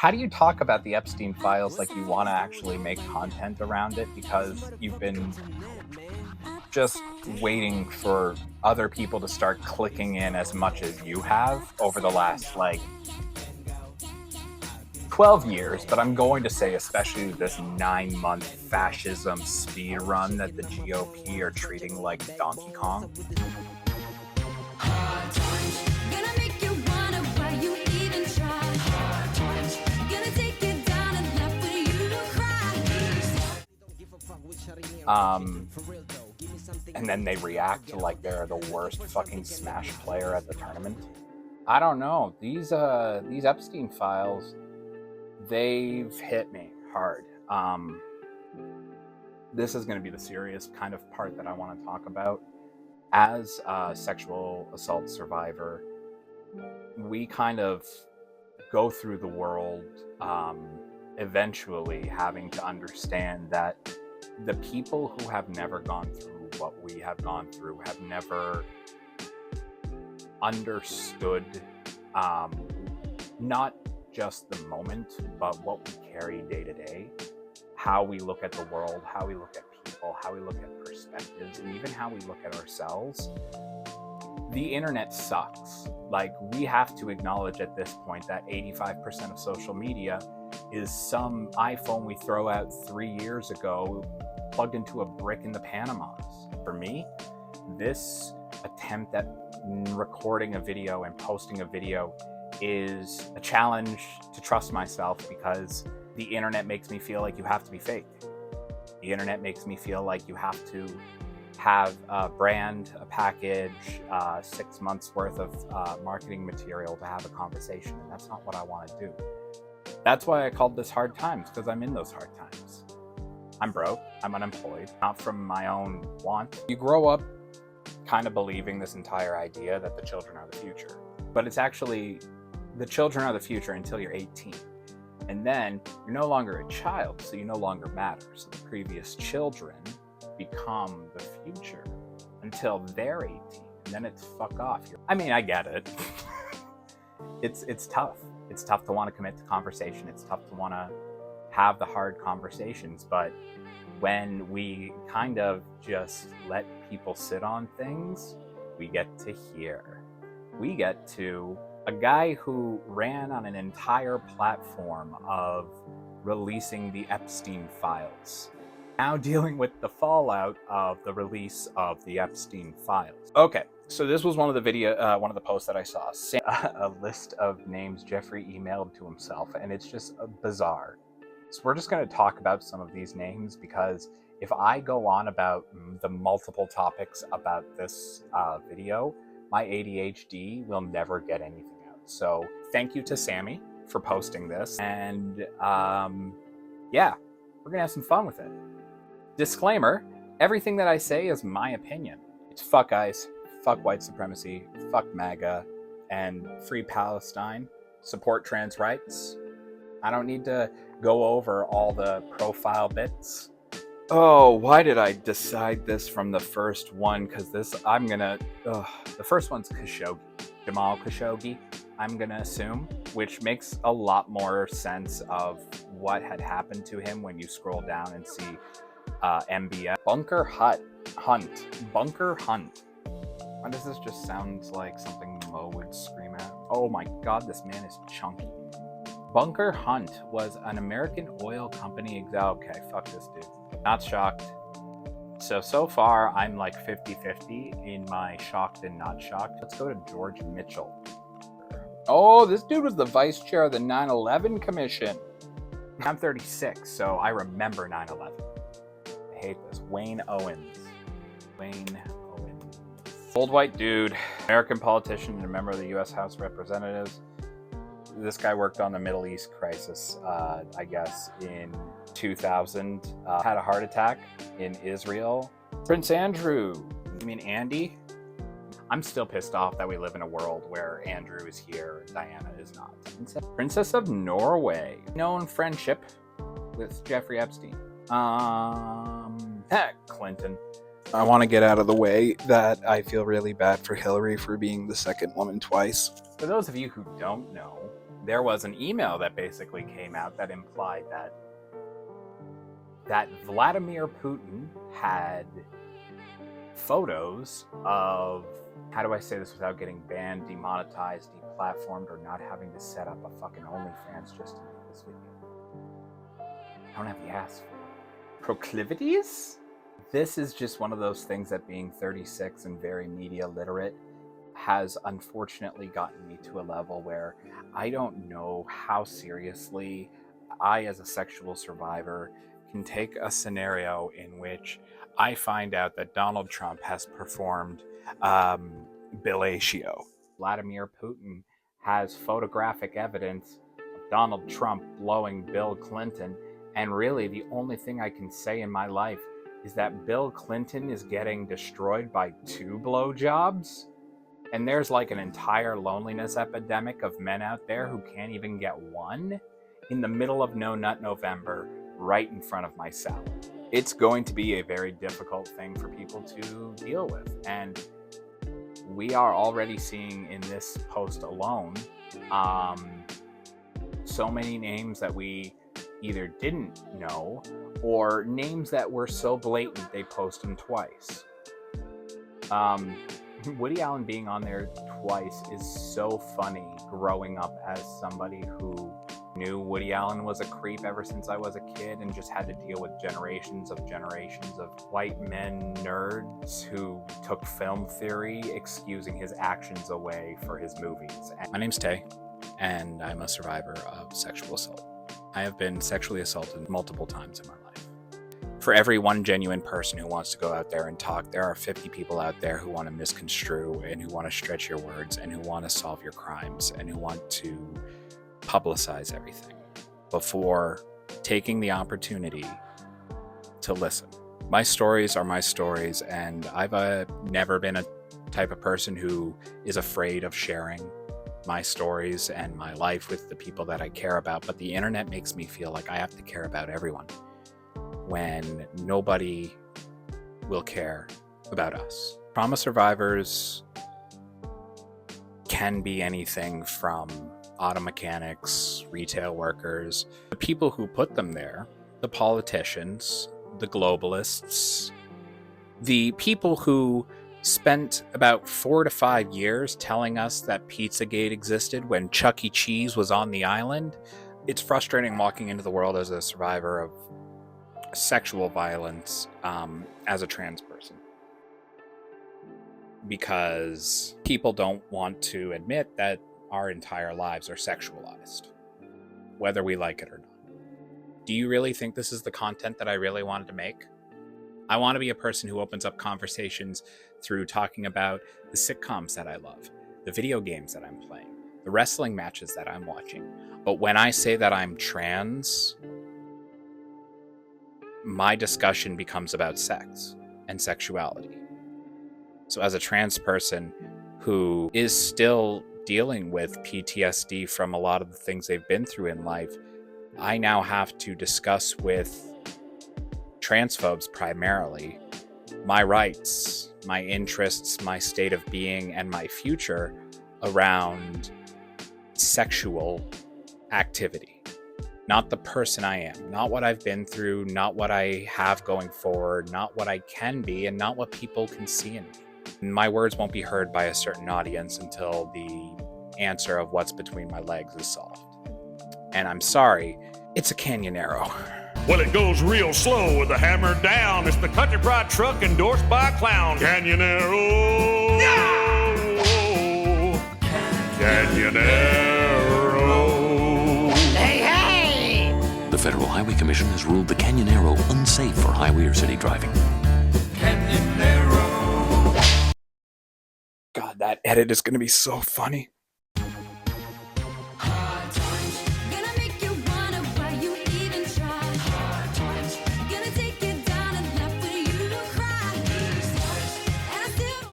How do you talk about the Epstein files like you want to actually make content around it because you've been just waiting for other people to start clicking in as much as you have over the last 12 years, but I'm going to say especially this 9-month fascism speed run that the GOP are treating like Donkey Kong. And then they react like they're the worst fucking Smash player at the tournament. I don't know. These Epstein files, they've hit me hard. This is going to be the serious kind of part that I want to talk about. As a sexual assault survivor, we kind of go through the world eventually having to understand that the people who have never gone through what we have gone through have never understood not just the moment, but what we carry day to day, how we look at the world, how we look at people, how we look at perspectives, and even how we look at ourselves. The internet sucks. Like, we have to acknowledge at this point that 85% of social media is some iPhone we throw out 3 years ago plugged into a brick in the Panamas. For me, this attempt at recording a video and posting a video is a challenge to trust myself, because the internet makes me feel like you have to be fake. The internet makes me feel like you have to have a brand, a package, 6 months worth of marketing material to have a conversation, and that's not what I want to do. That's why I called this hard times, because I'm in those hard times. I'm broke, I'm unemployed, not from my own want. You grow up kind of believing this entire idea that the children are the future, but it's actually the children are the future until you're 18. And then you're no longer a child, so you no longer matter. So the previous children become the future until they're 18, and then it's fuck off. I mean, I get it. It's tough. It's tough to want to commit to conversation. It's tough to want to have the hard conversations. But when we kind of just let people sit on things, we get to hear. We get to a guy who ran on an entire platform of releasing the Epstein files, now dealing with the fallout of the release of the Epstein files. Okay, so this was one of the posts that I saw. A list of names Jeffrey emailed to himself, and it's just bizarre. So we're just going to talk about some of these names, because if I go on about the multiple topics about this video, my ADHD will never get anything out. So thank you to Sammy for posting this, and yeah, we're gonna have some fun with it. Disclaimer, everything that I say is my opinion. It's fuck ICE, fuck white supremacy, fuck MAGA, and free Palestine, support trans rights. I don't need to go over all the profile bits. Oh, why did I decide this from the first one? Because the first one's Khashoggi, Jamal Khashoggi, I'm going to assume, which makes a lot more sense of what had happened to him when you scroll down and see MBS. Bunker Hunt. Why does this just sound like something Mo would scream at? Oh my god, this man is chunky. Bunker Hunt was an American oil company. Okay, fuck this dude. Not shocked. So far, I'm like 50-50 in my shocked and not shocked. Let's go to George Mitchell. Oh, this dude was the vice chair of the 9/11 Commission. I'm 36, so I remember 9/11. I hate this. Wayne Owens. Old white dude, American politician and a member of the U.S. House of Representatives. This guy worked on the Middle East crisis, I guess, in 2000. Had a heart attack in Israel. Prince Andrew. You mean Andy? I'm still pissed off that we live in a world where Andrew is here and Diana is not. Princess of Norway. Known friendship with Jeffrey Epstein. Clinton. I want to get out of the way that I feel really bad for Hillary for being the second woman twice. For those of you who don't know, there was an email that basically came out that implied that Vladimir Putin had photos of, how do I say this without getting banned, demonetized, deplatformed, or not having to set up a fucking OnlyFans just to make this video. I don't have the ass for it. Proclivities? This is just one of those things that, being 36 and very media literate, has unfortunately gotten me to a level where I don't know how seriously I, as a sexual survivor, can take a scenario in which I find out that Donald Trump has performed billatio. Vladimir Putin has photographic evidence of Donald Trump blowing Bill Clinton, and really the only thing I can say in my life is that Bill Clinton is getting destroyed by 2 blowjobs, and there's like an entire loneliness epidemic of men out there who can't even get one, in the middle of No Nut November, right in front of my cell. It's going to be a very difficult thing for people to deal with, and we are already seeing in this post alone so many names that we either didn't know, or names that were so blatant they post them twice. Woody Allen being on there twice is so funny, growing up as somebody who knew Woody Allen was a creep ever since I was a kid, and just had to deal with generations of white men nerds who took film theory, excusing his actions away for his movies. My name's Tay, and I'm a survivor of sexual assault. I have been sexually assaulted multiple times in my life. For every one genuine person who wants to go out there and talk, there are 50 people out there who want to misconstrue, and who want to stretch your words, and who want to solve your crimes, and who want to publicize everything before taking the opportunity to listen. My stories are my stories, and I've never been a type of person who is afraid of sharing my stories and my life with the people that I care about, but the internet makes me feel like I have to care about everyone when nobody will care about us. Trauma survivors can be anything from auto mechanics, retail workers, the people who put them there, the politicians, the globalists, the people who spent about 4 to 5 years telling us that Pizzagate existed when Chuck E. Cheese was on the island. It's frustrating walking into the world as a survivor of sexual violence as a trans person, because people don't want to admit that our entire lives are sexualized, whether we like it or not. Do you really think this is the content that I really wanted to make? I want to be a person who opens up conversations through talking about the sitcoms that I love, the video games that I'm playing, the wrestling matches that I'm watching. But when I say that I'm trans, my discussion becomes about sex and sexuality. So as a trans person who is still dealing with PTSD from a lot of the things they've been through in life, I now have to discuss with transphobes primarily my rights, my interests, my state of being, and my future around sexual activity. Not the person I am, not what I've been through, not what I have going forward, not what I can be, and not what people can see in me. My words won't be heard by a certain audience until the answer of what's between my legs is solved. And I'm sorry, it's a Canyonero. Well, it goes real slow with the hammer down. It's the country pride truck endorsed by a clown. Canyonero. Yeah! Canyonero. Hey, hey! The Federal Highway Commission has ruled the Canyonero unsafe for highway or city driving. God, that edit is going to be so funny.